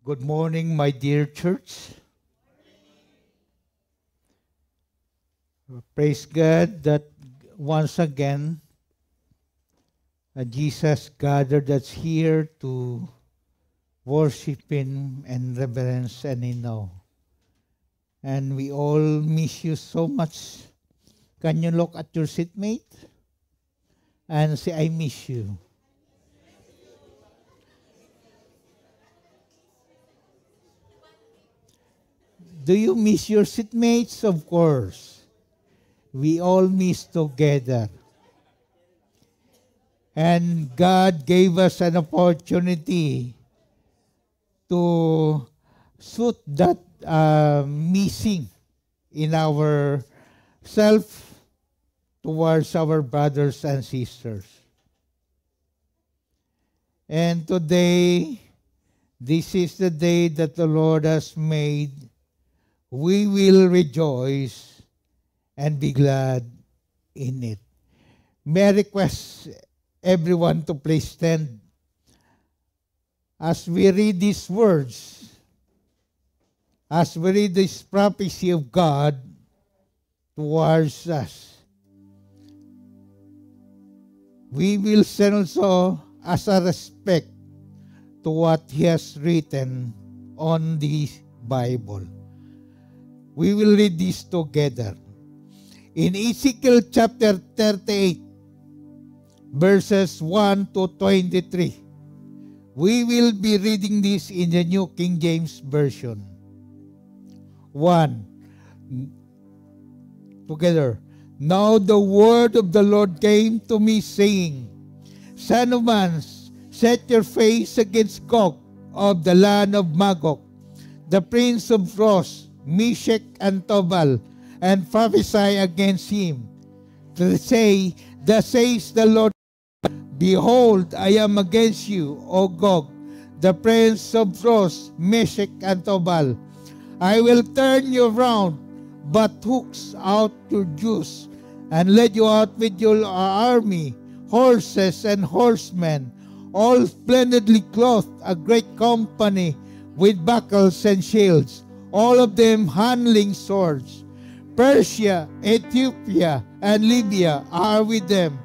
Good morning, my dear church. Praise God that once again Jesus gathered us here to worship Him and reverence and know. And we all miss you so much. Can you look at your seatmate and say, I miss you? Do you miss your seatmates? Of course. We all miss together. And God gave us an opportunity to suit that missing in our self towards our brothers and sisters. And today, this is the day that the Lord has made. We will rejoice and be glad in it. May I request everyone to please stand as we read these words, as we read this prophecy of God towards us. We will send also as a respect to what He has written on the Bible. We will read this together. In Ezekiel chapter 38, verses 1 to 23, we will be reading this in the New King James Version. 1. Together. Now the word of the Lord came to me, saying, Son of man, set your face against Gog of the land of Magog, the prince of Rosh, Meshech and Tubal, and prophesy against him, to say, thus says the Lord, Behold, I am against you, O Gog, the prince of Rosh, Meshech and Tubal. I will turn you round, but hooks out your Jews, and lead you out with your army, horses and horsemen, all splendidly clothed, a great company, with buckles and shields, all of them handling swords. Persia, Ethiopia, and Libya are with them,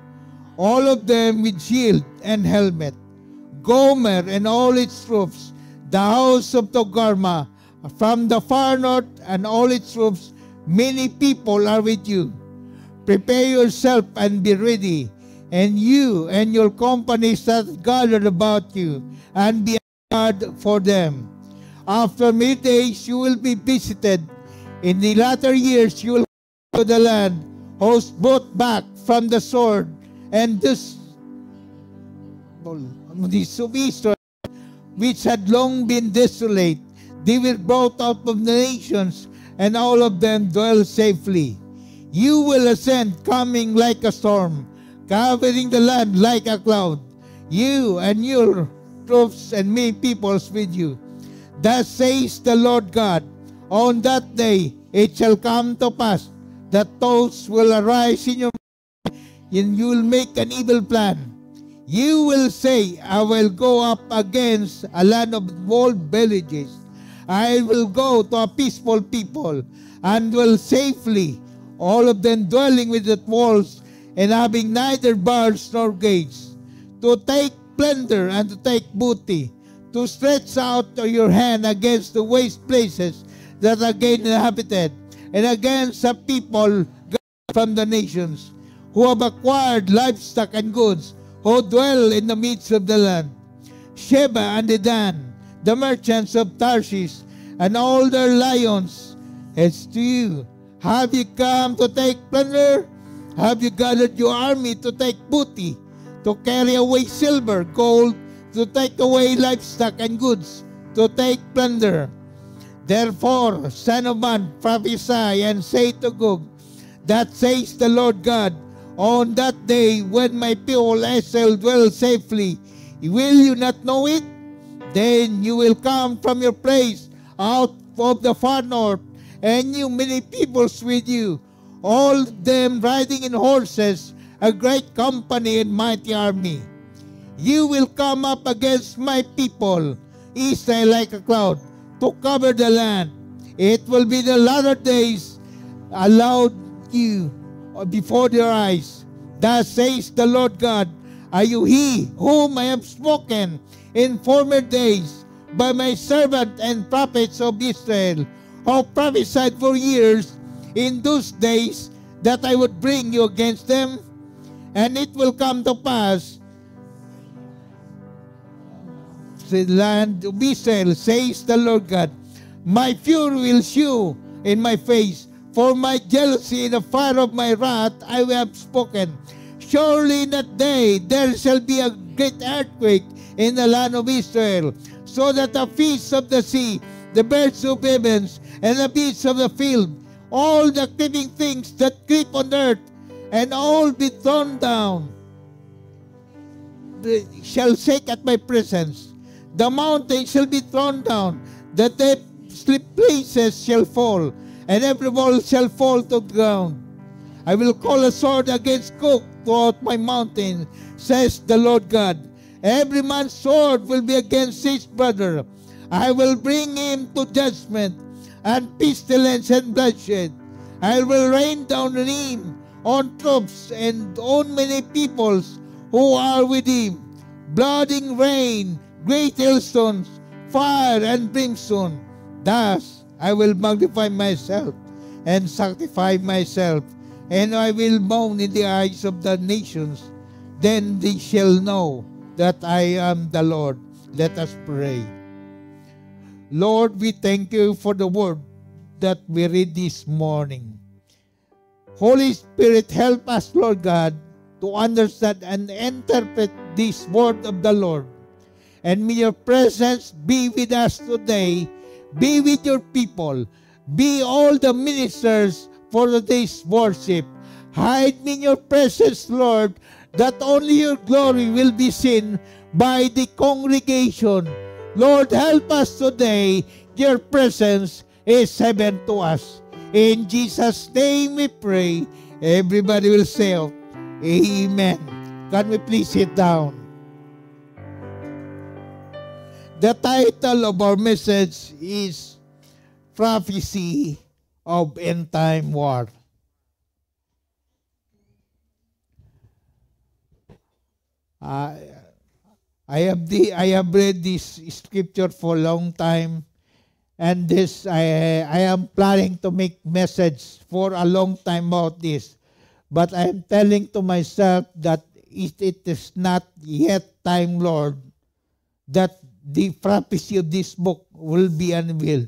all of them with shield and helmet. Gomer and all its troops, the house of Togarma, from the far north and all its troops, many people are with you. Prepare yourself and be ready, and you and your companies that gathered about you, and be on guard for them. After many days you will be visited. In the latter years you will come to the land, host brought back from the sword, and this of Israel, which had long been desolate, they were brought out of the nations, and all of them dwell safely. You will ascend, coming like a storm, covering the land like a cloud, you and your troops and many peoples with you. Thus says the Lord God, on that day it shall come to pass that thoughts will arise in your mind, and you will make an evil plan. You will say, I will go up against a land of walled villages. I will go to a peaceful people, and dwell safely, all of them dwelling within walls, and having neither bars nor gates, to take plunder and to take booty, to stretch out your hand against the waste places that are again inhabited, and against the people from the nations, who have acquired livestock and goods, who dwell in the midst of the land. Sheba and Dedan, the merchants of Tarshish, and all their lions, as to you, have you come to take plunder? Have you gathered your army to take booty, to carry away silver, gold, to take away livestock and goods, to take plunder? Therefore, Son of man, prophesy and say to Gog, that says the Lord God, on that day when my people shall dwell safely, will you not know it? Then you will come from your place out of the far north, and you many peoples with you, all of them riding in horses, a great company and mighty army. You will come up against my people, Israel like a cloud to cover the land. It will be the latter days allowed you before their eyes. Thus says the Lord God, are you he whom I have spoken in former days by my servant and prophets of Israel, who prophesied for years in those days that I would bring you against them? And it will come to pass, the land of Israel, says the Lord God, my fury will shew in my face, for my jealousy and the fire of my wrath I have spoken. Surely in that day there shall be a great earthquake in the land of Israel, so that the fish of the sea, the birds of heavens, and the beasts of the field, all the creeping things that creep on earth, and all be thrown down, shall shake at my presence. The mountains shall be thrown down, the deep places shall fall, and every wall shall fall to the ground. I will call a sword against Gog throughout my mountain, says the Lord God. Every man's sword will be against his brother. I will bring him to judgment, and pestilence and bloodshed. I will rain down on him, on troops, and on many peoples who are with him. Blooding rain, great hailstones, fire and brimstone. Thus I will magnify myself and sanctify myself, and I will mourn in the eyes of the nations. Then they shall know that I am the Lord. Let us pray. Lord, we thank you for the word that we read this morning. Holy Spirit, help us, Lord God, to understand and interpret this word of the Lord. And may your presence be with us today. Be with your people. Be all the ministers for today's worship. Hide me in your presence, Lord, that only your glory will be seen by the congregation. Lord, help us today. Your presence is heaven to us. In Jesus' name we pray. Everybody will say, Amen. Can we please sit down? The title of our message is Prophecy of End Time War. I have read this scripture for a long time, and this I am planning to make message for a long time about this, but I am telling to myself that it is not yet time, Lord, that the prophecy of this book will be unveiled.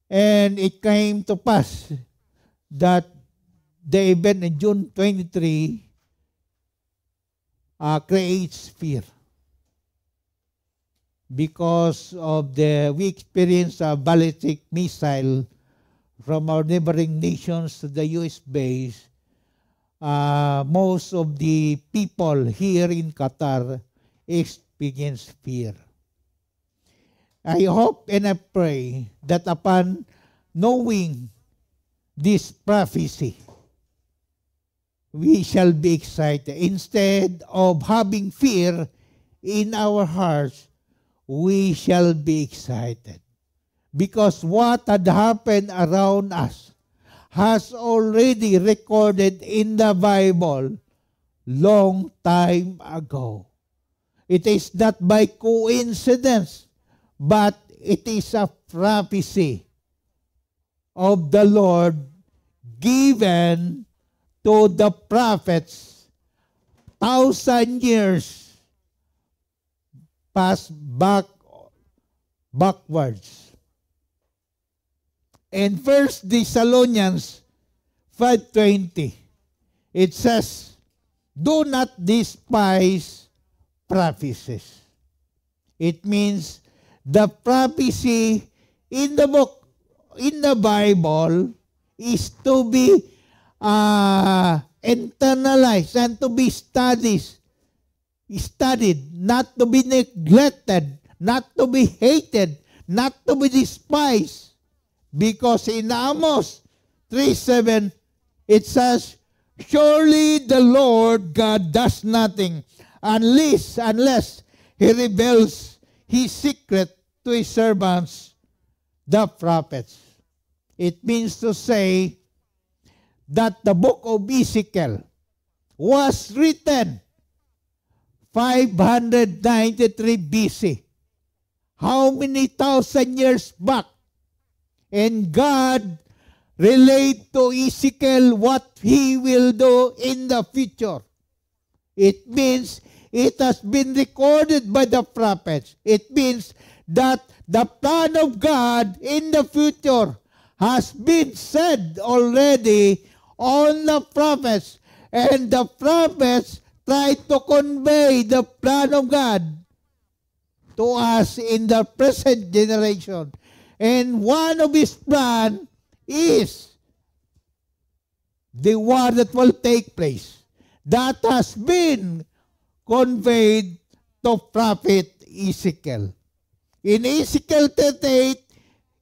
And it came to pass that the event in June 23 creates fear. Because of we experienced a ballistic missile from our neighboring nations to the U.S. base. Most of the people here in Qatar experience fear. I hope and I pray that upon knowing this prophecy, we shall be excited. Instead of having fear in our hearts, we shall be excited. Because what had happened around us has already recorded in the Bible long time ago. It is not by coincidence, but it is a prophecy of the Lord given to the prophets 1,000 years backwards. In 1 Thessalonians 5:20, it says, do not despise prophecies. It means the prophecy in the book, in the Bible, is to be internalized and to be studied, not to be neglected, not to be hated, not to be despised. Because in Amos 3:7, it says, surely the Lord God does nothing unless He reveals his secret to his servants, the prophets. It means to say that the book of Ezekiel was written 593 BC. How many thousand years back? And God relayed to Ezekiel what he will do in the future. It means it has been recorded by the prophets. It means that the plan of God in the future has been said already on the prophets. And the prophets try to convey the plan of God to us in the present generation. And one of his plan is the war that will take place. That has been conveyed to prophet Ezekiel. In Ezekiel 38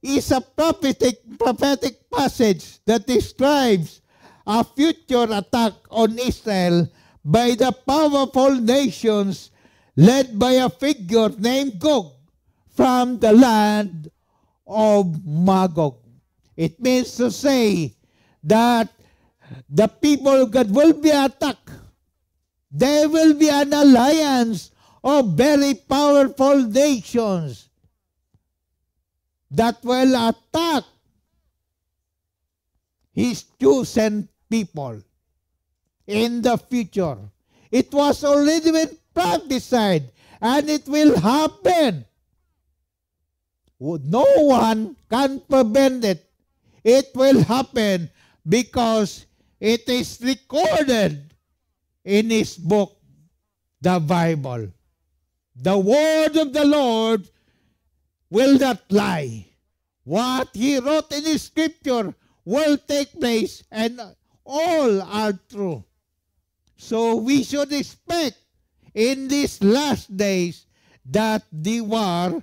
is a prophetic passage that describes a future attack on Israel by the powerful nations led by a figure named Gog from the land of Magog. It means to say that the people of God will be attacked. There will be an alliance of very powerful nations that will attack his chosen people in the future. It was already been prophesied, and it will happen. No one can prevent it. It will happen because it is recorded in his book, the Bible. The word of the Lord will not lie. What he wrote in his scripture will take place, and all are true. So we should expect in these last days that the war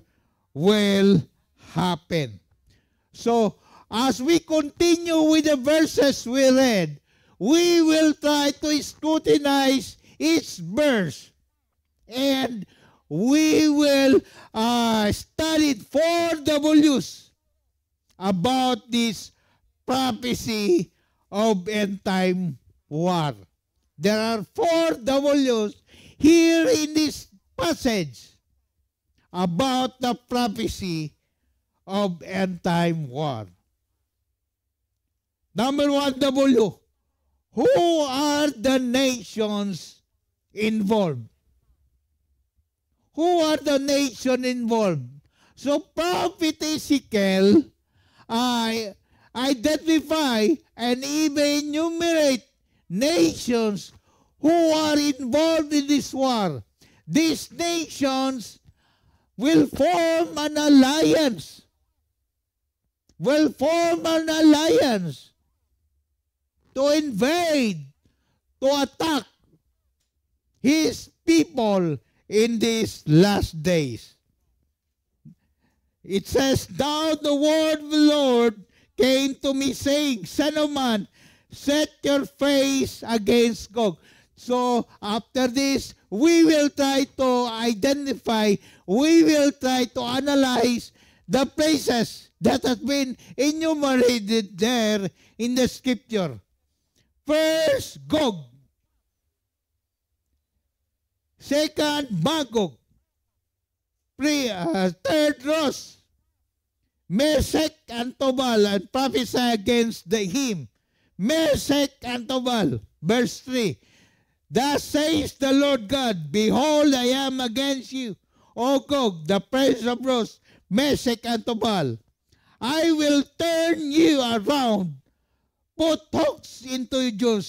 will happen. So as we continue with the verses we read, we will try to scrutinize each verse, and we will study 4 W's about this prophecy of end time war. There are 4 W's here in this passage about the prophecy of end time war. Number 1 W. Who are the nations involved? Who are the nations involved? So Prophet Ezekiel identify and even enumerate nations who are involved in this war. These nations will form an alliance. To invade, to attack his people in these last days. It says, "Now the word of the Lord came to me, saying, Son of man, set your face against Gog." So after this, we will try to identify, we will try to analyze the places that have been enumerated there in the scripture. First, Gog. Second, Magog. Third, Rosh, Meshech and Tubal, and prophesy against him. Meshech and Tubal. Verse 3. Thus says the Lord God, Behold, I am against you, O Gog, the prince of Rosh, Meshech and Tubal. I will turn you around, put hooks into your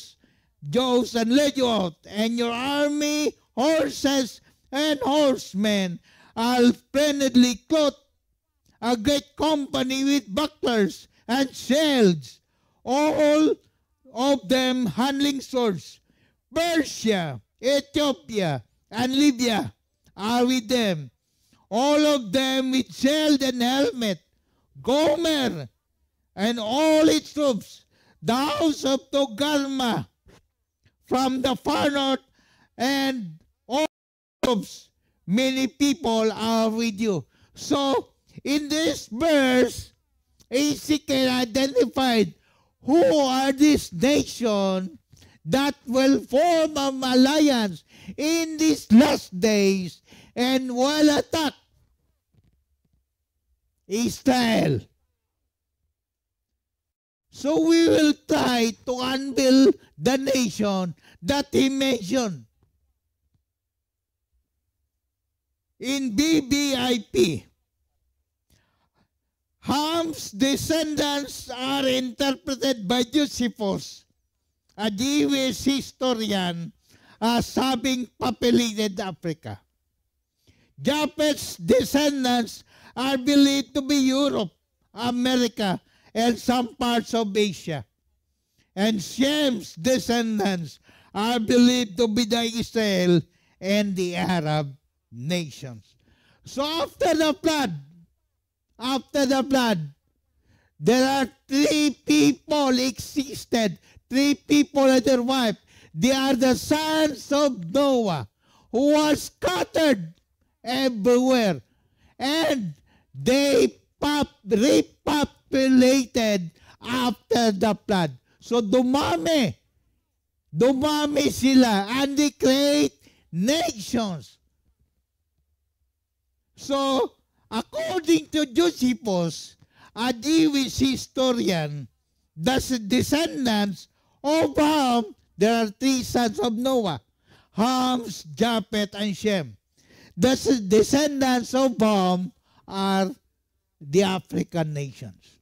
jaws, and let you out, and your army, horses, and horsemen, are splendidly clothed, a great company with bucklers and shields, all of them handling swords. Persia, Ethiopia, and Libya are with them, all of them with shield and helmet. Gomer and all its troops, the house of Togarma from the far north, and all troops many people are with you. So, in this verse, Ezekiel identified who are these nations that will form an alliance in these last days and will attack Israel. So we will try to unveil the nation that he mentioned in BBIP. Ham's descendants are interpreted by Josephus, a Jewish historian, as having populated Africa. Japheth's descendants are believed to be Europe, America, and some parts of Asia. And Shem's descendants are believed to be the Israel and the Arab nations. So after the flood, there are three people existed, three people and their wife. They are the sons of Noah, who were scattered everywhere. And they repopulated after the flood. So dumami sila, and they create nations. So, according to Josephus, a Jewish historian, the descendants of Ham, there are three sons of Noah, Ham, Japheth, and Shem. The descendants of Ham are the African nations.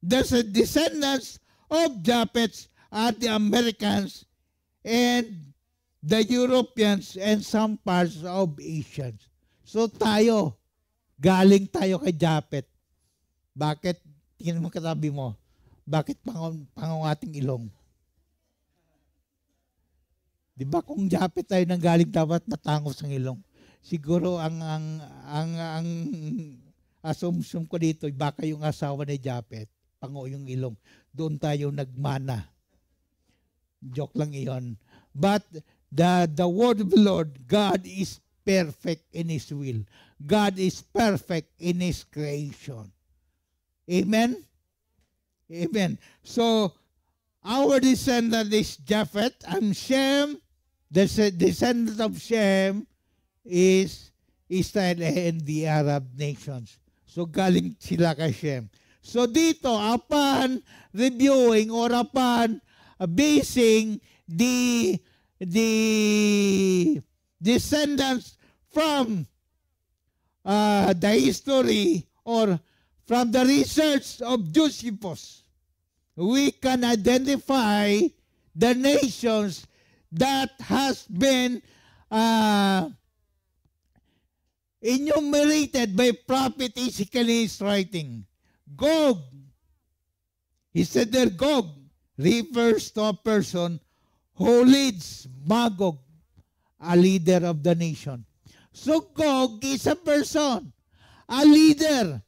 The descendants of Japheth are the Americans and the Europeans and some parts of Asians. So tayo, galing tayo kay Japheth. Bakit? Tingnan mo katabi mo. Bakit pangaw ating ilong? Di ba kung Japheth tayo nang galing, dapat matangos ang ilong? Siguro ang assumption ko dito, baka yung asawa ni Japheth, pango yung ilong. Doon tayo nagmana. Joke lang iyon. But the word of the Lord, God is perfect in His will. God is perfect in His creation. Amen? Amen. So, our descendant is Japheth, and Shem, the descendant of Shem is Israel and the Arab nations. So, galing sila kay Shem. So, dito, upon reviewing or upon basing the descendants from the history or from the research of Josephus, we can identify the nations that has been enumerated by Prophet Ezekiel in his writing. Gog, he said there, Gog refers to a person who leads Magog, a leader of the nation. So Gog is a person, a leader.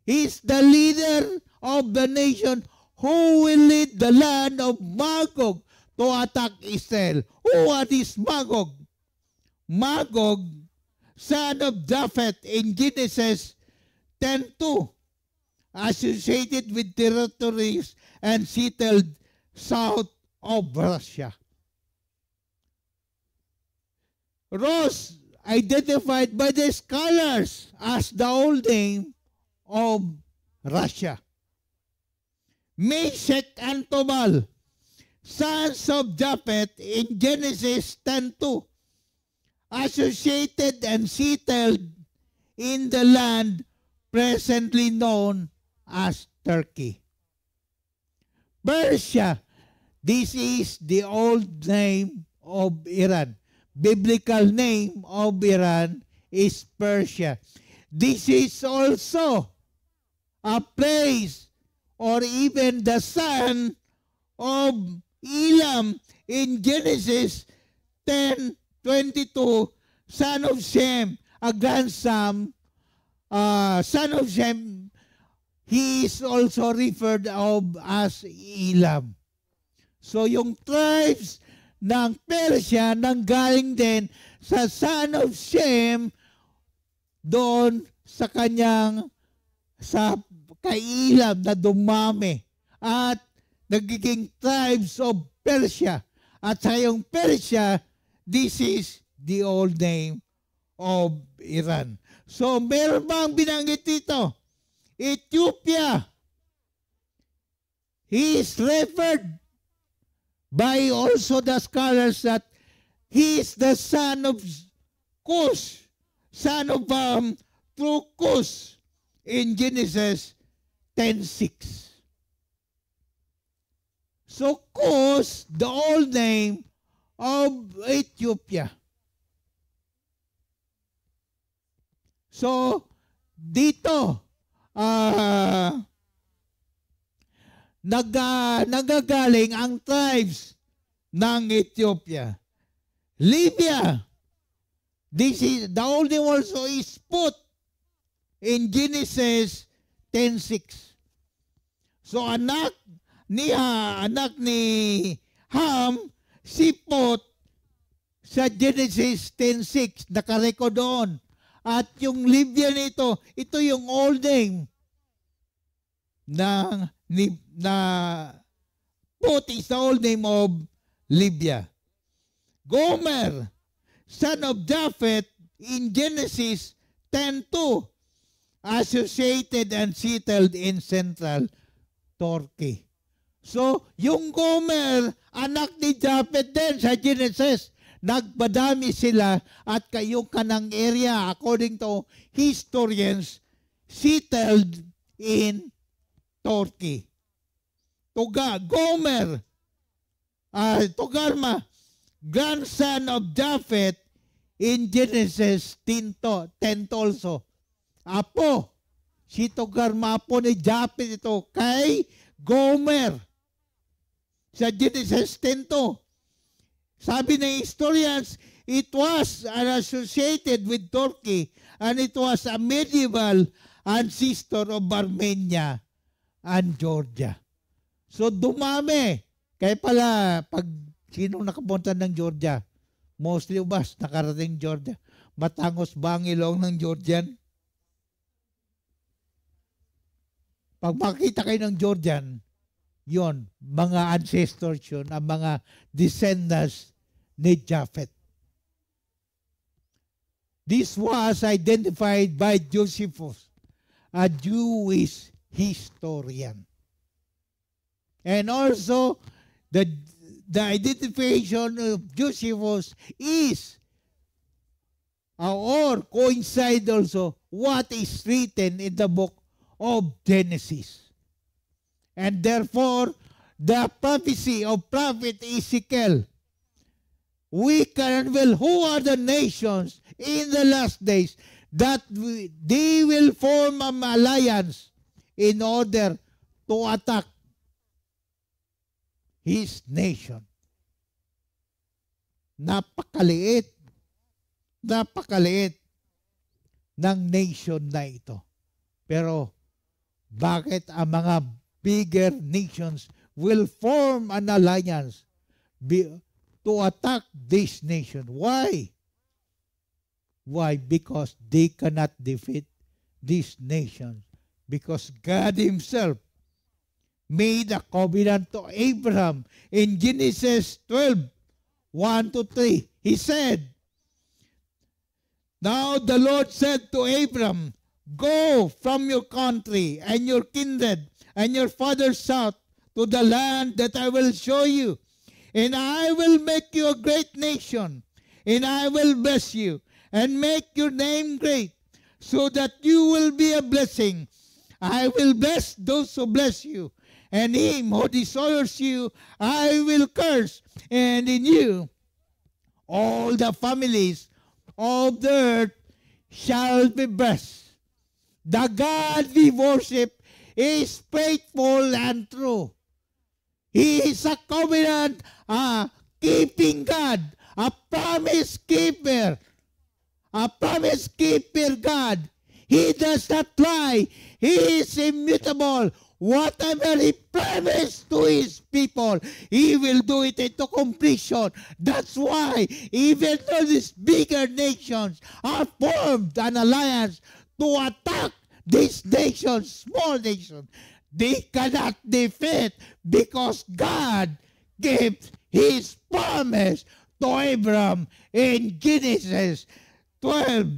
He's the leader of the nation who will lead the land of Magog to attack Israel. Who are these Magog? Magog, son of Japheth in Genesis 10:2, associated with territories and settled south of Russia. Ross, identified by the scholars as the old name of Russia. Meshach and Tubal, sons of Japheth in Genesis 10:2, associated and settled in the land presently known as Turkey. Persia, this is the old name of Iran. Biblical name of Iran is Persia. This is also a place or even the son of Elam in Genesis 10:22, son of Shem, a grandson, son of Shem. He is also referred of as Elam. So yung tribes ng Persia nanggaling din sa son of Shem doon sa kanyang sa kailam na dumami at nagiging tribes of Persia. At sa yung Persia, this is the old name of Iran. So, meron bang binanggit dito? Ethiopia. He is referred by also the scholars that he is the son of Cush, son of through Cush in Genesis 10:6. So Cush, the old name of Ethiopia. So dito, nagagaling ang tribes ng Ethiopia. Libya, this is the old name also is Put in Genesis 10:6. So anak ni Ham, si Put sa Genesis 10:6 nakarecord doon. At yung Libya nito, ito yung old name na Put is the old name of Libya. Gomer, son of Japheth in Genesis 10:2, associated and settled in central Turkey. So, yung Gomer, anak ni Japheth din sa Genesis, nagpadami sila at kayong kanang area, according to historians, settled in Turkey. Gomer, Togarma, grandson of Japheth in Genesis 10 also. Apo, si Togarma, apo ni Japheth ito kay Gomer sa Genesis 10:2. Sabi ng historians, it was associated with Turkey and it was a medieval ancestor of Armenia and Georgia. So dumami. Kaya pala, pag sino nakapunta ng Georgia, mostly ubas nakarating Georgia. Matangos ba ang ilong ng Georgian? Pag makita kayo ng Georgian, yon, mga ancestors yun, ang mga descendants ni Japheth. This was identified by Josephus, a Jewish historian. And also, the identification of Josephus is or coincide also what is written in the book of Genesis. And therefore, the prophecy of prophet Ezekiel, we can well, who are the nations in the last days that they will form an alliance in order to attack his nation. Napakaliit ng nation na ito. Pero bakit ang mga bigger nations will form an alliance to attack this nation? Why? Why? Because they cannot defeat this nation. Because God Himself made a covenant to Abraham in Genesis 12:1-3. He said, now the Lord said to Abram, go from your country and your kindred and your father's house to the land that I will show you. And I will make you a great nation, and I will bless you, and make your name great, so that you will be a blessing. I will bless those who bless you, and him who dishonors you, I will curse. And in you, all the families of the earth shall be blessed. The God we worship is faithful and true. He is a covenant keeping God, a promise keeper God. He does not lie. He is immutable. whatever He promised to His people, He will do it into completion. That's why, even though these bigger nations are formed an alliance to attack these nations, small nations, they cannot defeat because God gave His promise to Abraham in Genesis 12,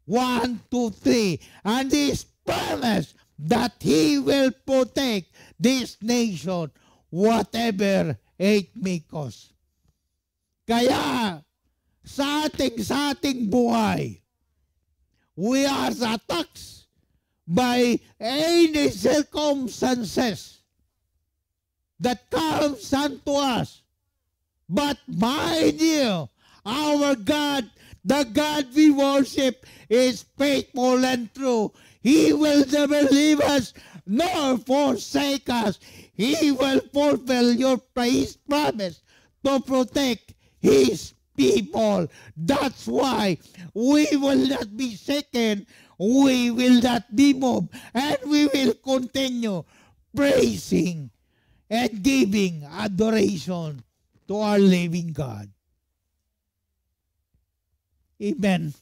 1 to 3. And His promise that He will protect this nation, whatever it may cost. Kaya, sa ating buhay, we are attacked by any circumstances that comes unto us. But mind you, our God, the God we worship, is faithful and true. He will never leave us nor forsake us. He will fulfill His promise to protect His people. That's why we will not be shaken, we will not be moved, and we will continue praising and giving adoration to our living God. Amen.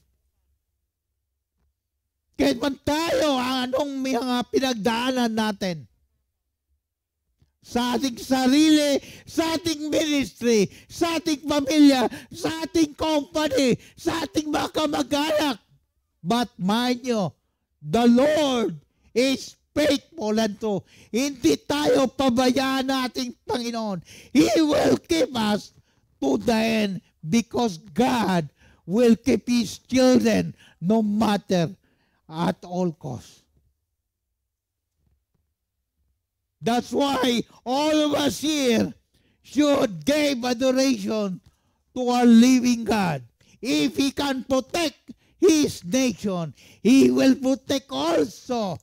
Kahit man tayo, anong mga pinagdaanan natin sa ating sarili, sa ating ministry, sa ating pamilya, sa ating company, sa ating mga kamag-anak. But mind you, the Lord is faithful and true. Hindi tayo pabayaan nating Panginoon. He will keep us to the end because God will keep His children no matter at all costs. That's why all of us here should give adoration to our living God. If He can protect His nation, He will protect also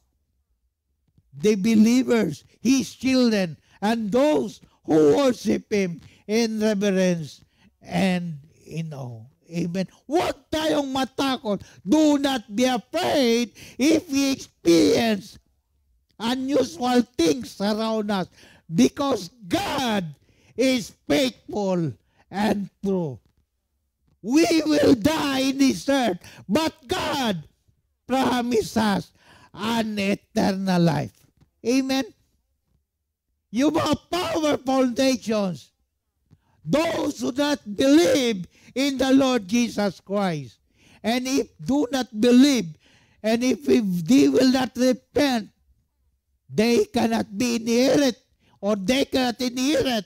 the believers, His children, and those who worship Him in reverence and in awe. Amen. Huwag tayong matakot. Do not be afraid if we experience unusual things around us because God is faithful and true. We will die in this earth, but God promises an eternal life. Amen? You mga powerful nations, those who not believe in the Lord Jesus Christ, and if do not believe, and if they will not repent, they cannot be inherit, or they cannot inherit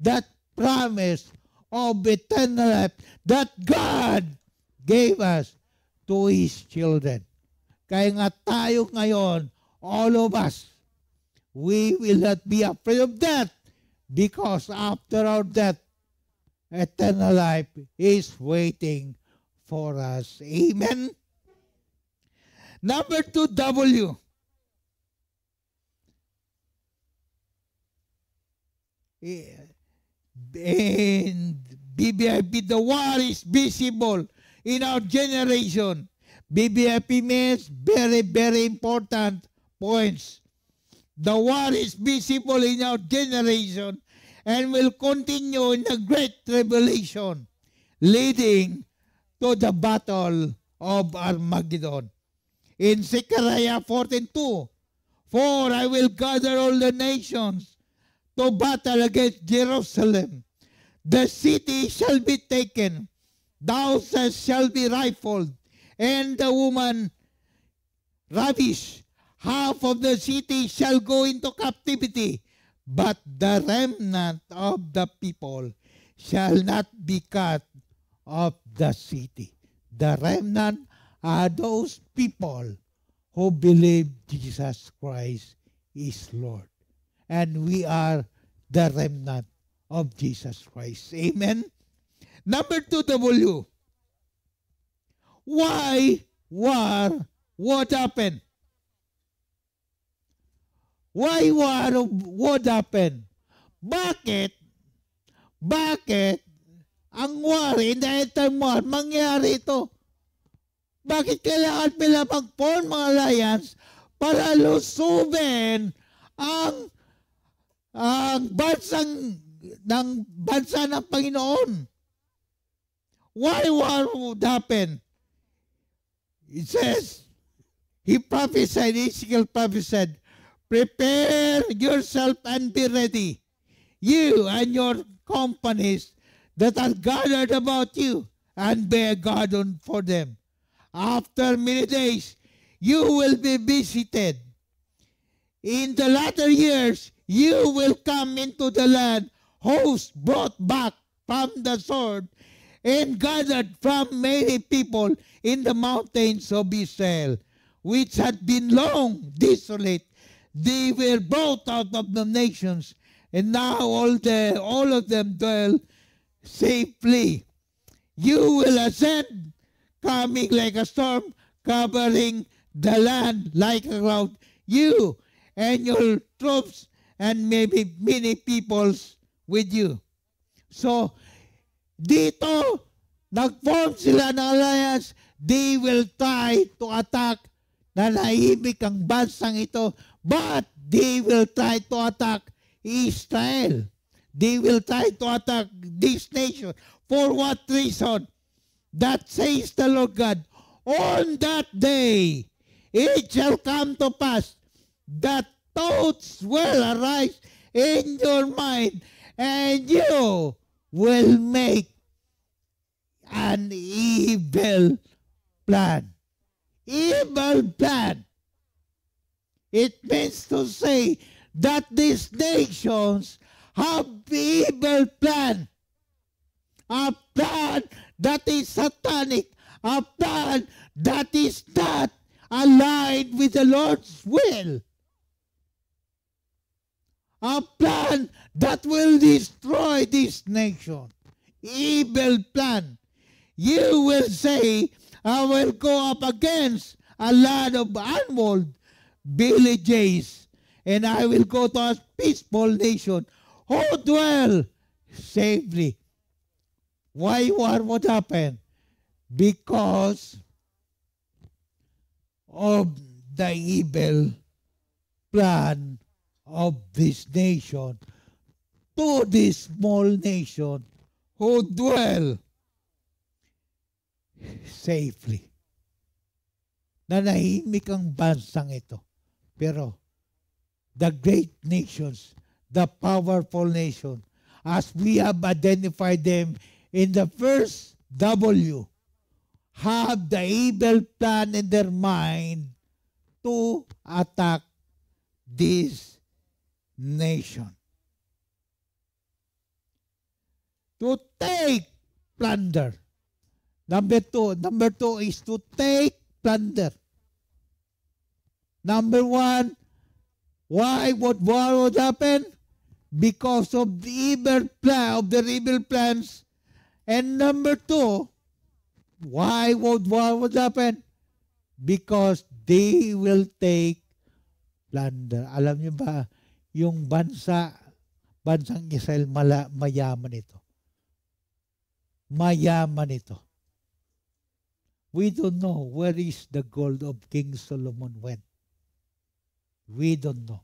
that promise of eternal life that God gave us to His children. Kaya nga tayo ngayon, all of us, we will not be afraid of death because after our death, eternal life is waiting for us. Amen? Number 2, W. And BBIP, the war is visible in our generation. BBIP means very, very important points. The war is visible in our generation and will continue in the great tribulation, leading to the battle of Armageddon. In Zechariah 14:2, for I will gather all the nations to battle against Jerusalem. The city shall be taken, the houses shall be rifled, and the woman ravished. Half of the city shall go into captivity, but the remnant of the people shall not be cut off the city. The remnant are those people who believe Jesus Christ is Lord. And we are the remnant of Jesus Christ. Amen? Number 2, W. Why war? What happened? Why war would happen? Bakit ang war, in the end war, mangyari ito? Bakit kailangan nila mag-form mga alliance para lusubin ang bansa ng Panginoon. Why war would happen? It says, he prophesied, Ezekiel prophesied, prepare yourself and be ready, you and your companies that are gathered about you, and be a guard for them. After many days, you will be visited. In the latter years, you will come into the land, hosts brought back from the sword, and gathered from many people in the mountains of Israel, which had been long desolate. They were brought out of the nations, and now all of them dwell safely. You will ascend, coming like a storm, covering the land like a cloud. You and your troops and maybe many peoples with you. So, dito, nag-form sila ng alliance. They will try to attack. Nanahimik ang bansang ito, but they will try to attack Israel. They will try to attack this nation. For what reason? That says the Lord God, on that day, it shall come to pass that thoughts will arise in your mind, and you will make an evil plan. Evil plan. It means to say that these nations have evil plan. A plan that is satanic. A plan that is not aligned with the Lord's will. A plan that will destroy this nation. Evil plan. You will say, I will go up against a land of unwalled villages, and I will go to a peaceful nation who dwell safely. Why war would happen? Because of the evil plan of this nation to this small nation who dwell safely. Nanahimik ang bansang ito. Pero the great nations, the powerful nation, as we have identified them in the first W, have the evil plan in their mind to attack this nation. To take plunder. Number two is to take plunder. Number one, why would war would happen? Because of the evil plan, of their evil plans. And number two, why would war would happen? Because they will take plunder. Alam niyo ba, yung bansang Israel, mayaman ito. Mayaman ito. We don't know where is the gold of King Solomon went. We don't know.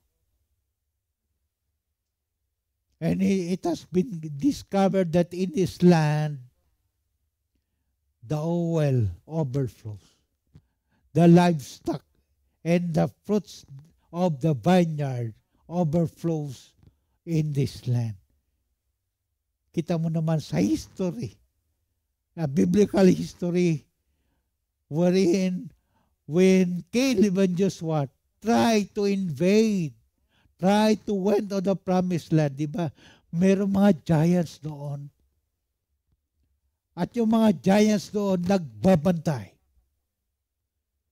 And it has been discovered that in this land, the oil overflows. The livestock and the fruits of the vineyard overflows in this land. Kita mo naman sa history, biblical history, wherein when Caleb and Joshua tried to invade, tried to went to the promised land, di ba? Merong mga giants doon. At yung mga giants doon nagbabantay.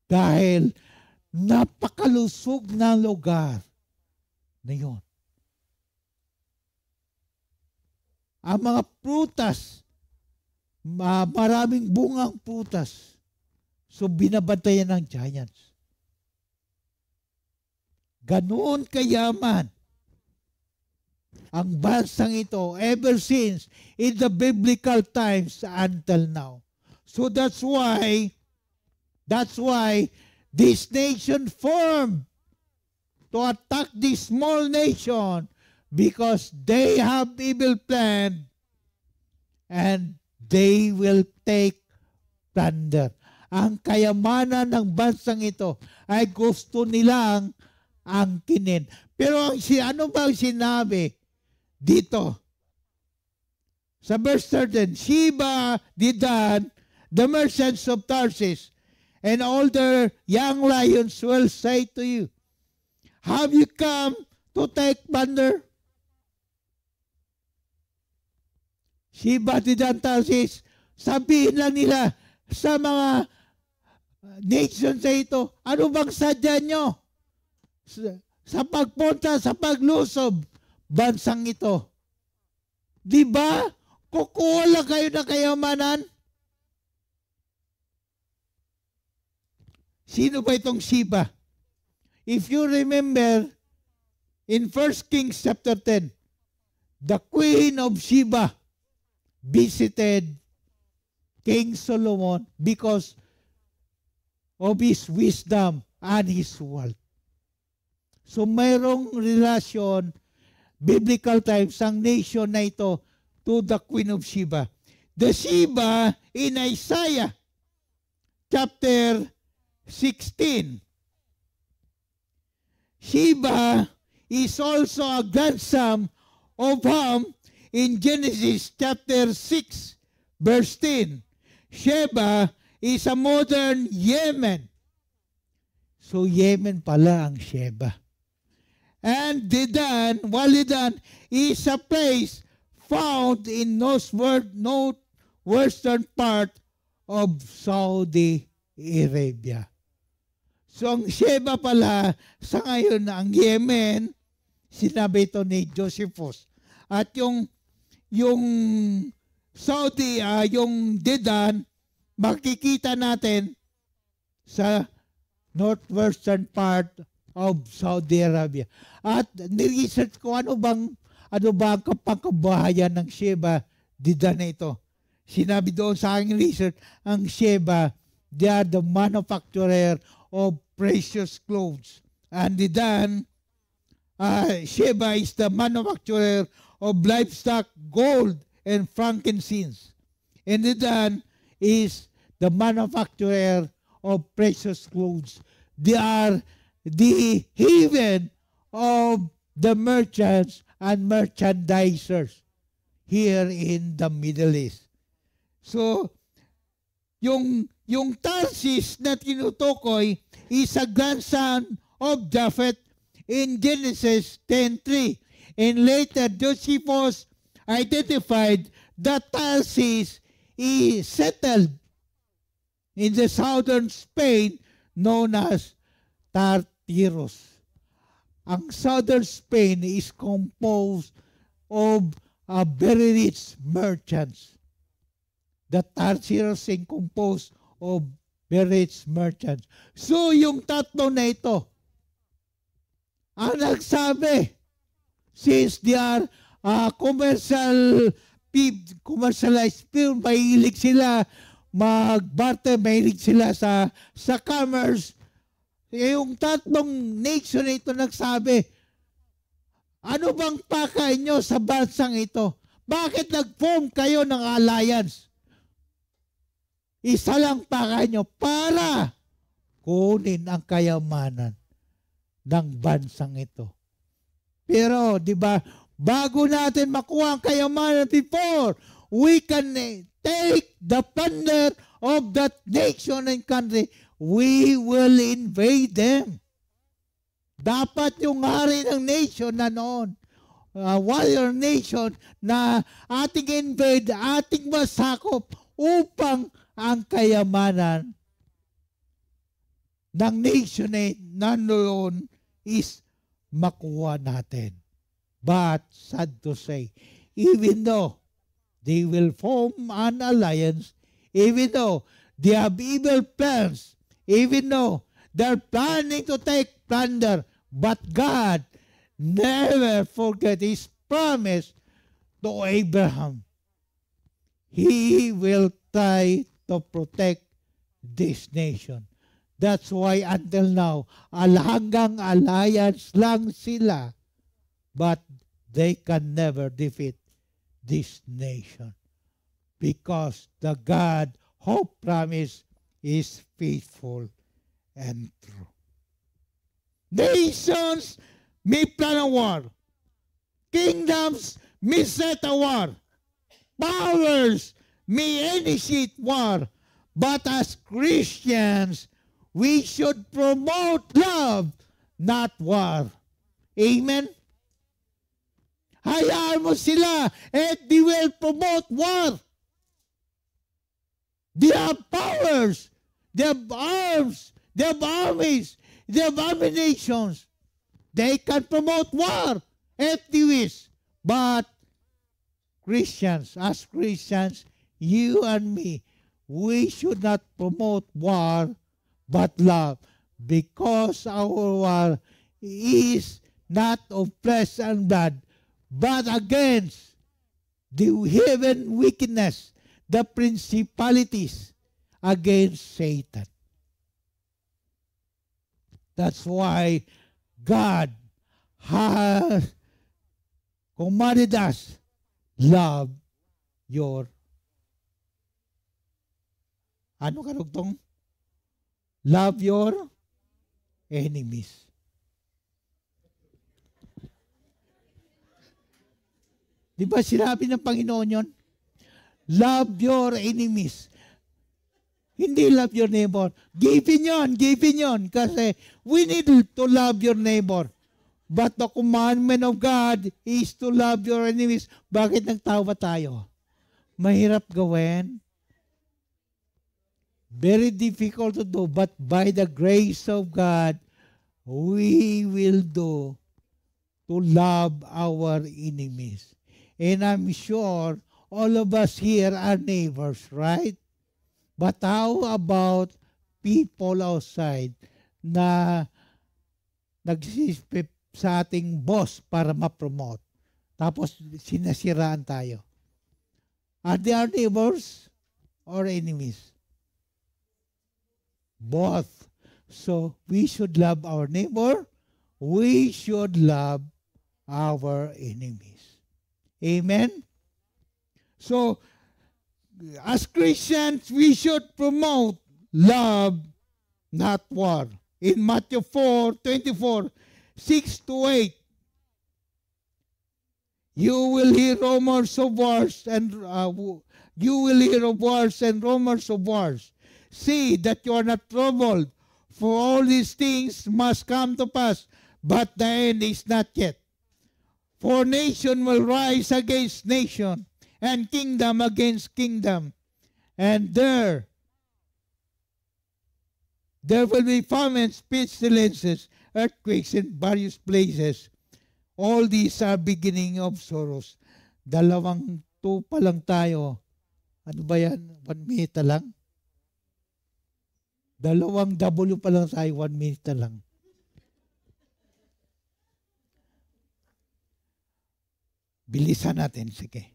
Dahil napakalusog na lugar na yun. Ang mga prutas, maraming bungang prutas. So binabantayan ng giants. Ganoon kayaman ang bansang ito ever since in the biblical times until now. So that's why this nation formed to attack this small nation because they have evil plan and they will take plunder. Ang kayamanan ng bansang ito ay gusto nilang angkinin. Pero ano ba ang sinabi dito? Sa verse 13, Sheba, Dedan, the merchants of Tarsus, and all their young lions will say to you, have you come to take plunder? Sheba, Dedan, Tarsus, sabihin lang nila sa mga nations na ito, ano bang sadya nyo sa pagpunta, sa paglusob, bansang ito? Di ba? Kukuha lang kayo ng kayamanan? Sino ba itong Sheba? If you remember, in 1 Kings chapter 10, the Queen of Sheba visited King Solomon because of his wisdom and his wealth. So mayroong relasyon, biblical times, ang nation na ito to the Queen of Sheba. The Sheba in Isaiah chapter 16. Sheba is also a grandson of Ham in Genesis chapter 6 verse 10. Sheba is a modern Yemen. So Yemen pala ang Sheba. And Dedan, Walidan is a place found in northwestern part of Saudi Arabia. So ang Sheba pala sa ngayon ang Yemen, sinabi ito ni Josephus. At yung Saudi, yung Dedan, makikita natin sa northwestern part of Saudi Arabia. At niresearch ko ano ba ang kapangkabahayan ng Sheba, Dedan na ito. Sinabi doon sa aking research, ang Sheba, they are the manufacturer of precious clothes. And Dedan, Sheba is the manufacturer of livestock, gold, and frankincense. And Dedan is the manufacturer of precious clothes. They are the haven of the merchants and merchandisers here in the Middle East. So, yung Tarsis na tinutukoy is a grandson of Japhet in Genesis 10:3. And later, Josephus identified that Tarsis is settled in the southern Spain known as Tartarus. Ang southern Spain is composed of very rich merchants. The Tartarus is composed of very rich merchants. So yung tatlo na ito, ang nagsabi, since they are commercialized people, mahilig sila mag-barter, mahilig sila sa commerce. Yung tatlong nation na ito nagsabi, ano bang pakay nyo sa bansang ito? Bakit nag-form kayo ng alliance? Isa lang pakay nyo para kunin ang kayamanan ng bansang ito. Pero, di ba, bago natin makuha ang kayamanan before, we can take the plunder of that nation and country, we will invade them. Dapat yung hari ng nation na noon, warrior nation, na ating invade, ating masakop upang ang kayamanan ng nation na noon is makuha natin. But, sad to say, even though they will form an alliance, even though they have evil plans, even though they're planning to take plunder, but God never forget His promise to Abraham. He will try to protect this nation. That's why until now, hanggang alliance lang sila. But they can never defeat this nation. Because the God who promised is faithful and true. Nations may plan a war. Kingdoms may set a war. Powers may initiate war. But as Christians, we should promote love, not war. Amen? Hayaan mo sila and they will promote war. They have powers. They have arms. They have armies. They have nations. They can promote war if they wish. But Christians, as Christians, you and me, we should not promote war but love, because our war is not of flesh and blood, but against the heaven wickedness, the principalities, against Satan. That's why God has commanded us, love your, ano karugtong? Love your enemies. Di ba sinabi ng Panginoon yon? Love your enemies. Hindi love your neighbor. Giving yon. Kasi we need to love your neighbor. But the commandment of God is to love your enemies. Bakit nagtawa tayo? Mahirap gawin. Very difficult to do, but by the grace of God, we will do to love our enemies. And I'm sure all of us here are neighbors, right? But how about people outside na nagsisipip sa ating boss para ma-promote? Tapos sinasiraan tayo. Are they our neighbors or enemies? Both. So, we should love our neighbor. We should love our enemies. Amen? So, as Christians, we should promote love, not war. In Matthew 4:24, 6-8, you will hear rumors of wars and rumors of wars. See that you are not troubled, for all these things must come to pass, but the end is not yet. For nation will rise against nation, and kingdom against kingdom. And there will be famines, pestilences, earthquakes in various places. All these are beginning of sorrows. 2 pa lang tayo. Ano ba yan? 1 minute lang? 2 W pa lang tayo, 1 minute lang. Bilisan natin, sige.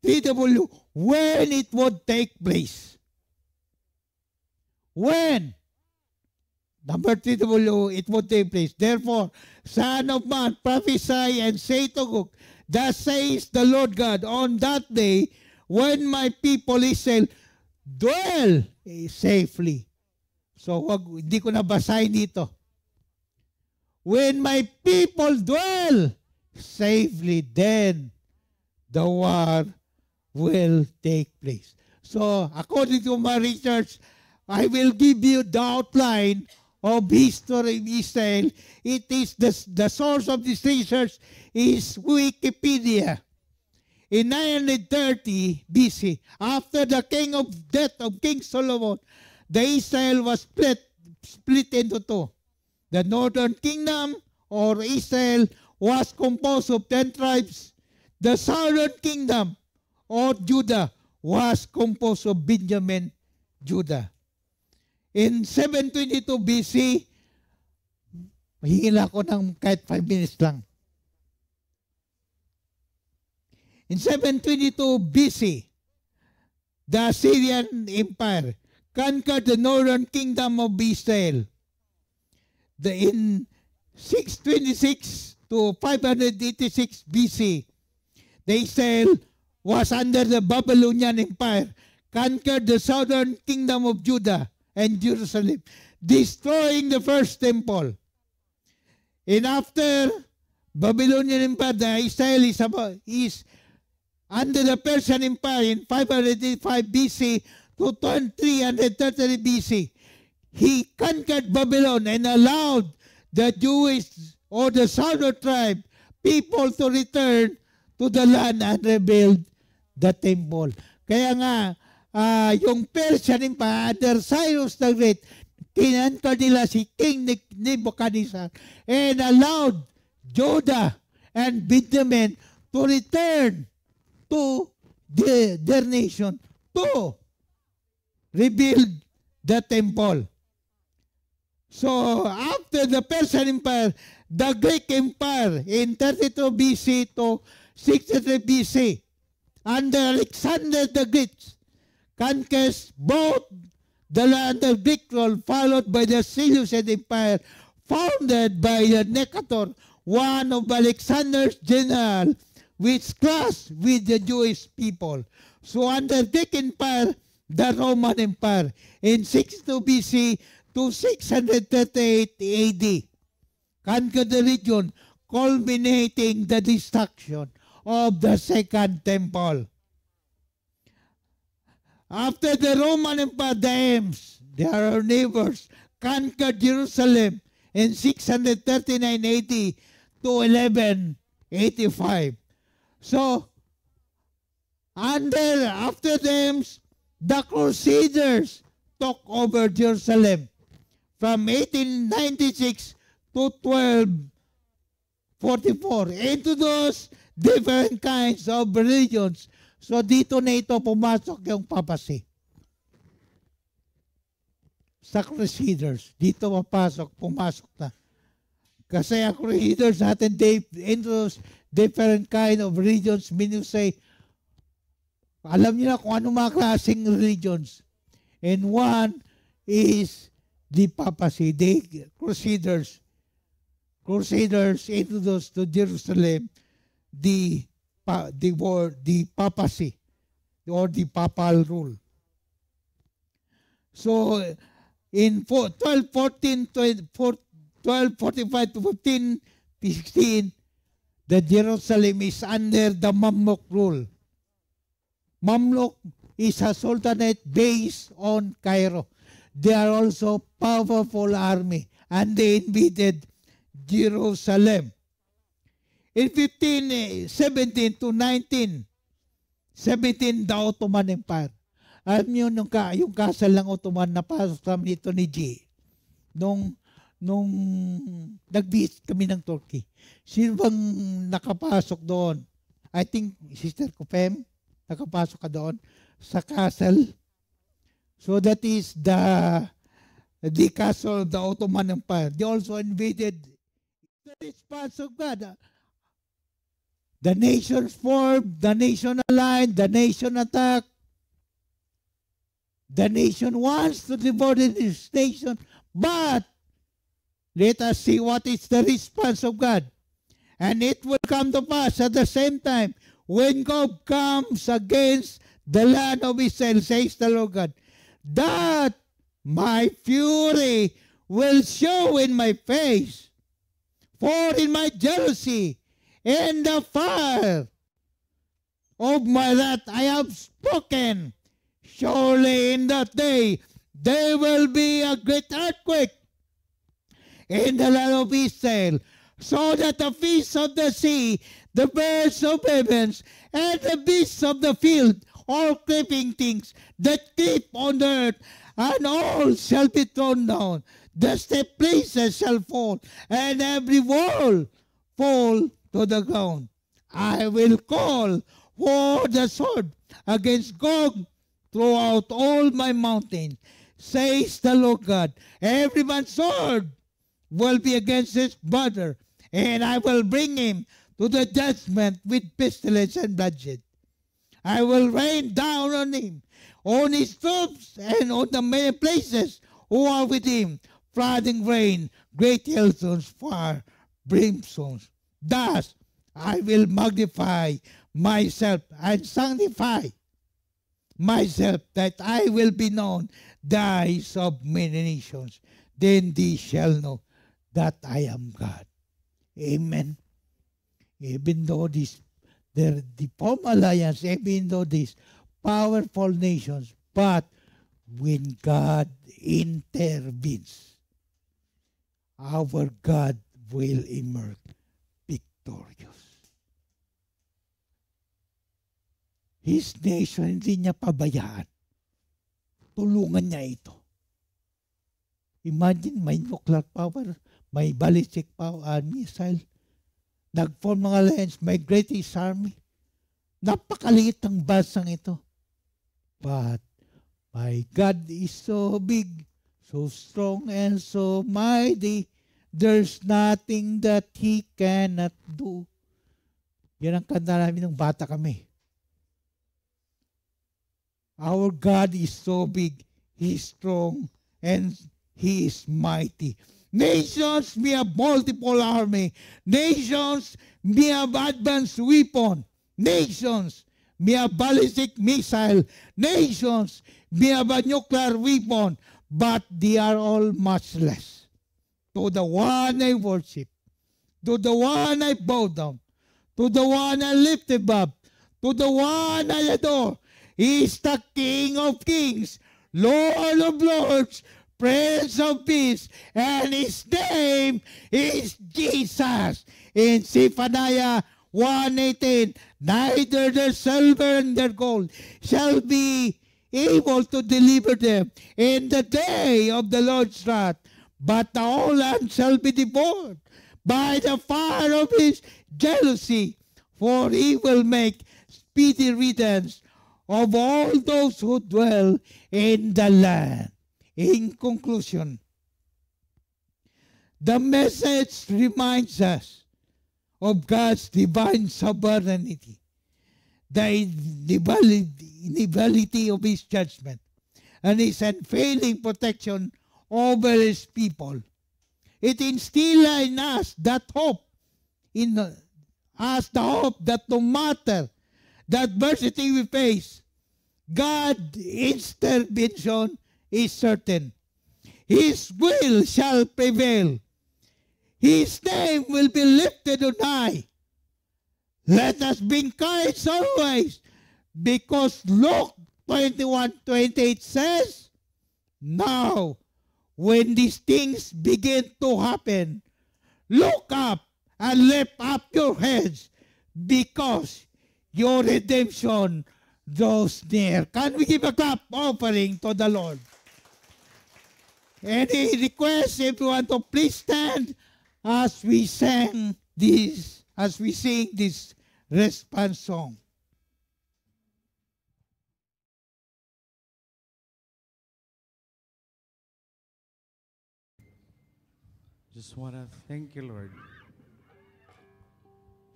3W, when it would take place. When? Number 3W, it would take place. Therefore, Son of Man, prophesy and say to Gog, thus says the Lord God, on that day, when my people Israel dwell safely. So, hindi ko nabasahin dito. When my people dwell safely, then the war will take place. So, according to my research, I will give you the outline of history of Israel. It is the source of this research is Wikipedia. In 930 BC, after the death of King Solomon, the Israel was split into two. The northern kingdom, or Israel, was composed of 10 tribes. The southern kingdom, or Judah, was composed of Benjamin, Judah. In 722 BC, mahingil ako ng kahit 5 minutes lang. In 722 BC, the Assyrian Empire conquered the northern kingdom of Israel. In 626 to 586 BC, the Israel was under the Babylonian Empire, conquered the southern kingdom of Judah and Jerusalem, destroying the first temple. And after Babylonian Empire, the Israel is under the Persian Empire in 585 BC to 330 BC. He conquered Babylon and allowed the Jewish or the southern tribe people to return to the land and rebuild the temple. Kaya nga, yung Persian Empire under Cyrus the Great, kinanka nila si King Nebuchadnezzar and allowed Judah and Benjamin to return to their nation to rebuild the temple. So after the Persian Empire, the Greek Empire in 32 BC to 63 BC under Alexander the Great conquered both the land of Greek rule, followed by the Seleucid Empire, founded by the Nicator, one of Alexander's generals, which clashed with the Jewish people. So under Greek Empire, the Roman Empire, in 62 BC to 638 AD, conquered the region, culminating the destruction of the Second Temple. After the Roman Empire, the Ems, they are our neighbors, conquered Jerusalem in 639 AD to 1185. So, after them, the Crusaders took over Jerusalem from 1896 to 1244 into those different kinds of religions. So dito na ito pumasok yung papacy. Sa Crusaders, dito pumasok na. Kasi ang Crusaders natin, they introduce different kind of religions, meaning say, alam niyo na kung ano mga klaseng religions. And one is the papacy, the Crusaders. Crusaders introduced to Jerusalem the papacy or the papal rule. So in 1245 to 1516, the Jerusalem is under the Mamluk rule. Mamluk is a sultanate based on Cairo. They are also powerful army and they invaded Jerusalem. In 1517 to 1917, the Ottoman Empire. Alam niyo, yung kasal ng Ottoman, napasok kami nito ni G. Nung nag-visit kami ng Turkey. Sino bang nakapasok doon? I think, Sister Kupem, nakapasok ka doon sa castle. So that is the castle of the Ottoman Empire. They also invaded the response of God. The nations formed, the nation aligned, the nation attacked. The nation wants to devour this nation, but let us see what is the response of God. And it will come to pass at the same time when God comes against the land of Israel, says the Lord God, that my fury will show in my face, for in my jealousy and the fire of my wrath I have spoken. Surely in that day there will be a great earthquake in the land of Israel, so that the fish of the sea, the birds of heavens, and the beasts of the field, all creeping things that creep on the earth, and all shall be thrown down. The steep places shall fall, and every wall fall to the ground. I will call for the sword against Gog throughout all my mountains, says the Lord God. Every man's sword will be against his brother, and I will bring him to the judgment with pestilence and bloodshed. I will rain down on him on his troops and on the many places who are with him, flooding rain, great hailstones, fire, brimstones. Thus I will magnify myself and sanctify myself, that I will be known the eyes of many nations. Then they shall know that I am God. Amen. Even though the form alliance, even though these powerful nations, but when God intervenes, our God will emerge victorious. His nation, hindi niya pabayaan. Tulungan niya ito. Imagine, may nuclear power, may ballistic power, missile. Nag-form ng alliance, may greatest army. Napakaliit ang bansang ito. But my God is so big, so strong, and so mighty. There's nothing that He cannot do. Yan ang kanta namin nung bata kami. Our God is so big, He is strong, and He is mighty. Nations may have multiple army. Nations may have advanced weapon. Nations may have ballistic missile. Nations may have a nuclear weapon. But they are all much less. To the one I worship, to the one I bow down, to the one I lift above, to the one I adore. He is the King of kings, Lord of lords, Prince of peace, and His name is Jesus. In Zephaniah 1:18, neither their silver and their gold shall be able to deliver them in the day of the Lord's wrath, but the whole land shall be devoured by the fire of His jealousy, for He will make speedy riddance of all those who dwell in the land. In conclusion, the message reminds us of God's divine sovereignty, the inevitability of His judgment, and His unfailing protection over His people. It instills in us that hope, the hope that no matter the adversity we face, God's intervention is certain. His will shall prevail. His name will be lifted on high. Let us be encouraged always, because Luke 21:28 says, now, when these things begin to happen, look up and lift up your heads, because your redemption draws near. Can we give a clap offering to the Lord? Any request, if you want to please stand as we sing this response song. Just want to thank you, Lord,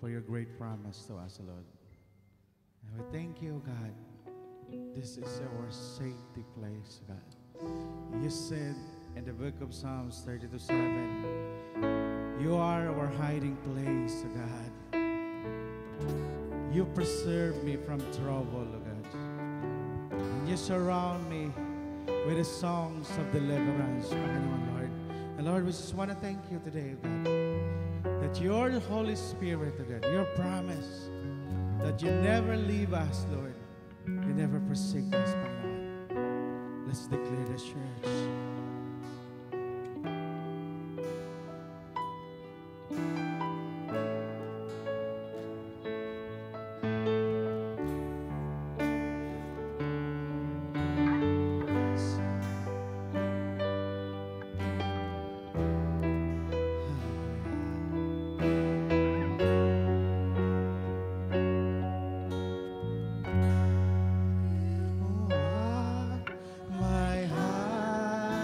for your great promise to us, Lord. And we thank you, God. This is our safety place, God. You said in the book of Psalms 32:7, you are our hiding place, God. You preserve me from trouble, God. And you surround me with the songs of deliverance, Lord. And Lord, we just want to thank you today, God, that your Holy Spirit, God, your promise that you never leave us, Lord. You never forsake us, Lord. Let's declare this church. My heart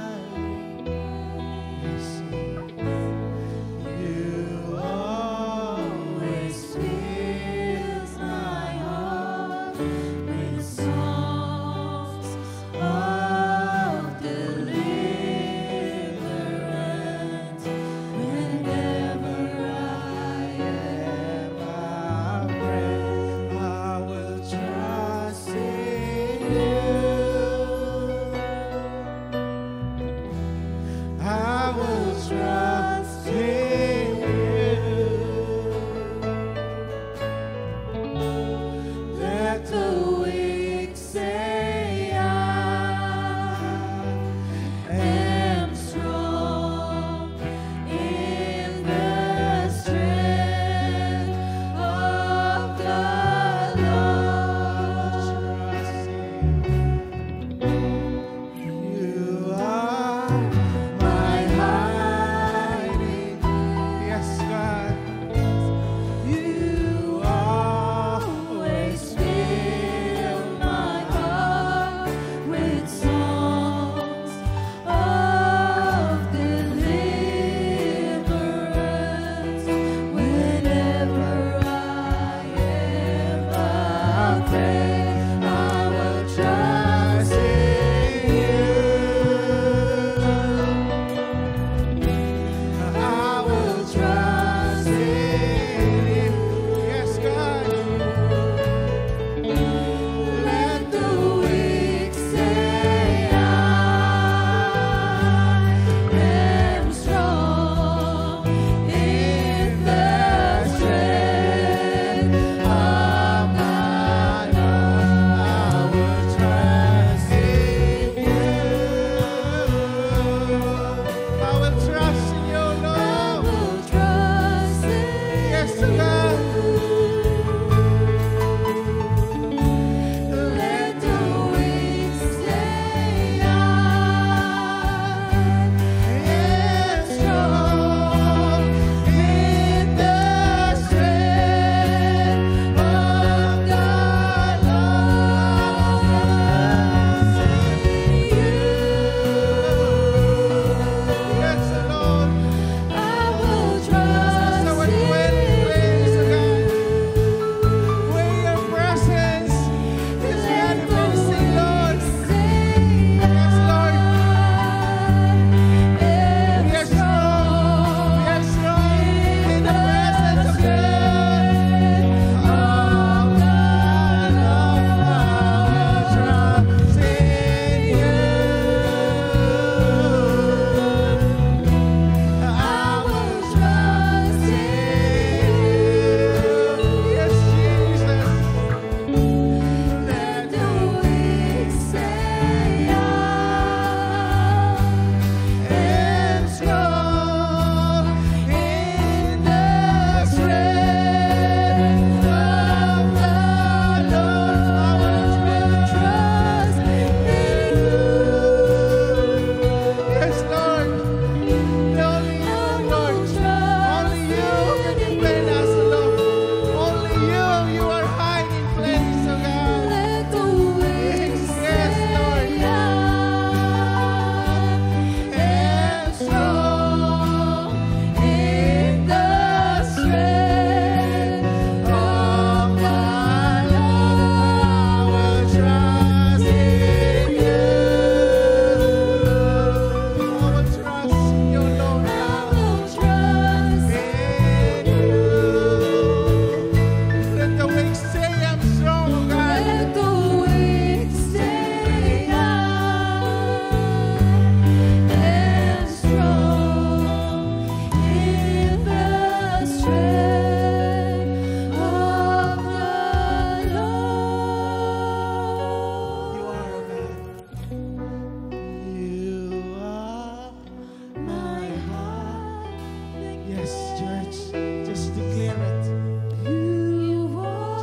Just declare it.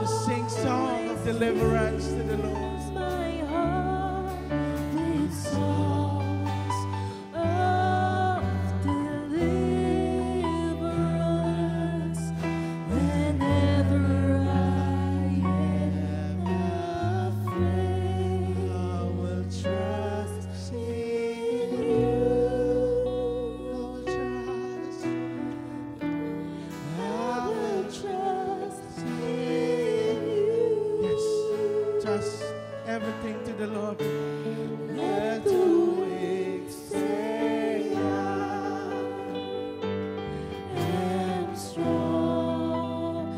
Just sing song of deliverance to the Lord. My heart with songs of deliverance whenever I am afraid. I will trust in you. I will trust in you. Yes, trust everything to the Lord. Let the weak say I am strong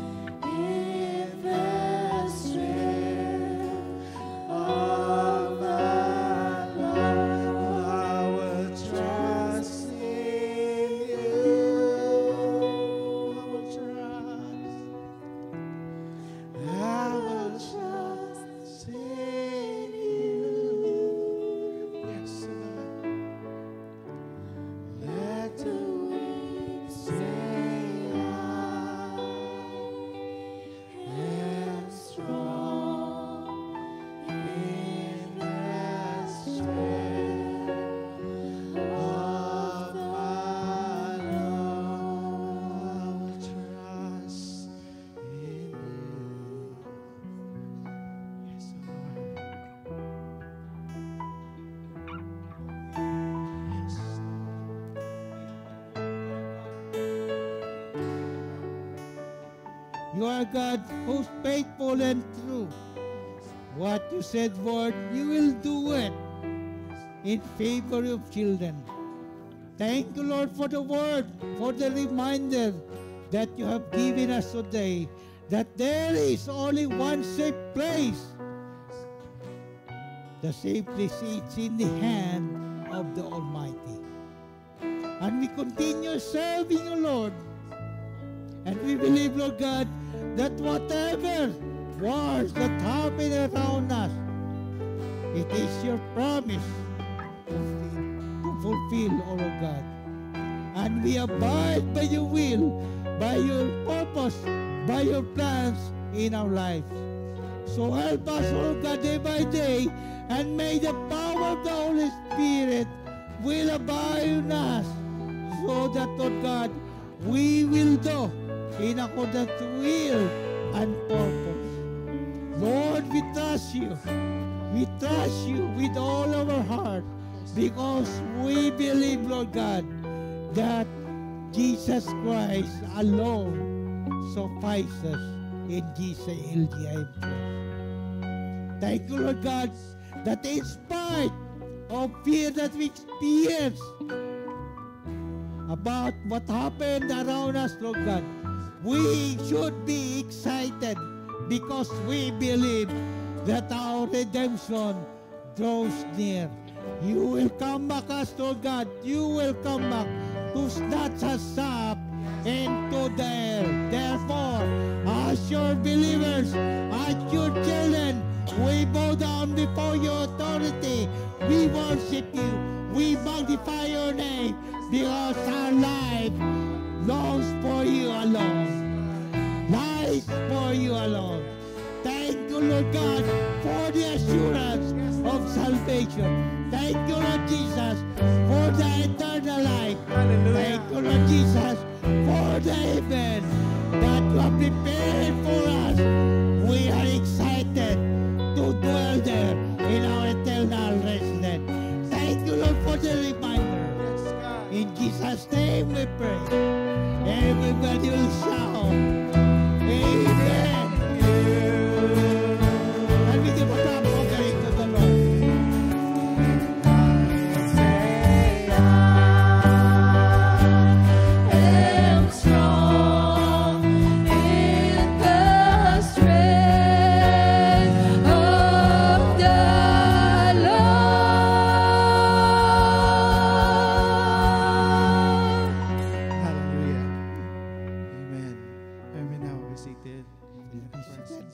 in the strength of my Lord. I will trust in you. I will trust. I will trust in you. Yes, Lord. Let the weak say I am strong in the strength of my Lord. I will trust in you. Yes, Lord. Yes. You are God who's faithful and true. What you said, Lord, you will do it in favor of children. Thank you, Lord, for the word, for the reminder that you have given us today that there is only one safe place. The safe place is in the hand of the Almighty. And we continue serving you, Lord. And we believe, Lord God, that whatever wars that happen around us, it is your promise to fulfill, O Lord God. And we abide by your will, by your purpose, by your plans in our lives. So help us, O Lord God, day by day, and may the power of the Holy Spirit will abide in us, so that, Lord God, we will do in accordance to will and purpose. Lord, we trust you. We trust you with all of our heart, because we believe, Lord God, that Jesus Christ alone suffices in GCLGI. Thank you, Lord God, that in spite of fear that we experience about what happened around us, Lord God, we should be excited because we believe that our redemption draws near. You will come back us, Lord God. You will come back to snatch us up into the air. Therefore, as your believers, as your children, we bow down before your authority. We worship you. We magnify your name because our life longs for you alone. Lies for you alone. Thank you, Lord God, for the assurance of salvation. Thank you, Lord Jesus, for the eternal life. Hallelujah. Thank you, Lord Jesus, for the heaven that you have prepared for us. We are excited to dwell there in our eternal residence. Thank you, Lord, for the reminder. Yes, God. In Jesus' name we pray. Everybody will shout, Amen. And we give a clap offering to the Lord. am strong in the strength of the Lord. Hallelujah. Amen. And we now be seated in the presence of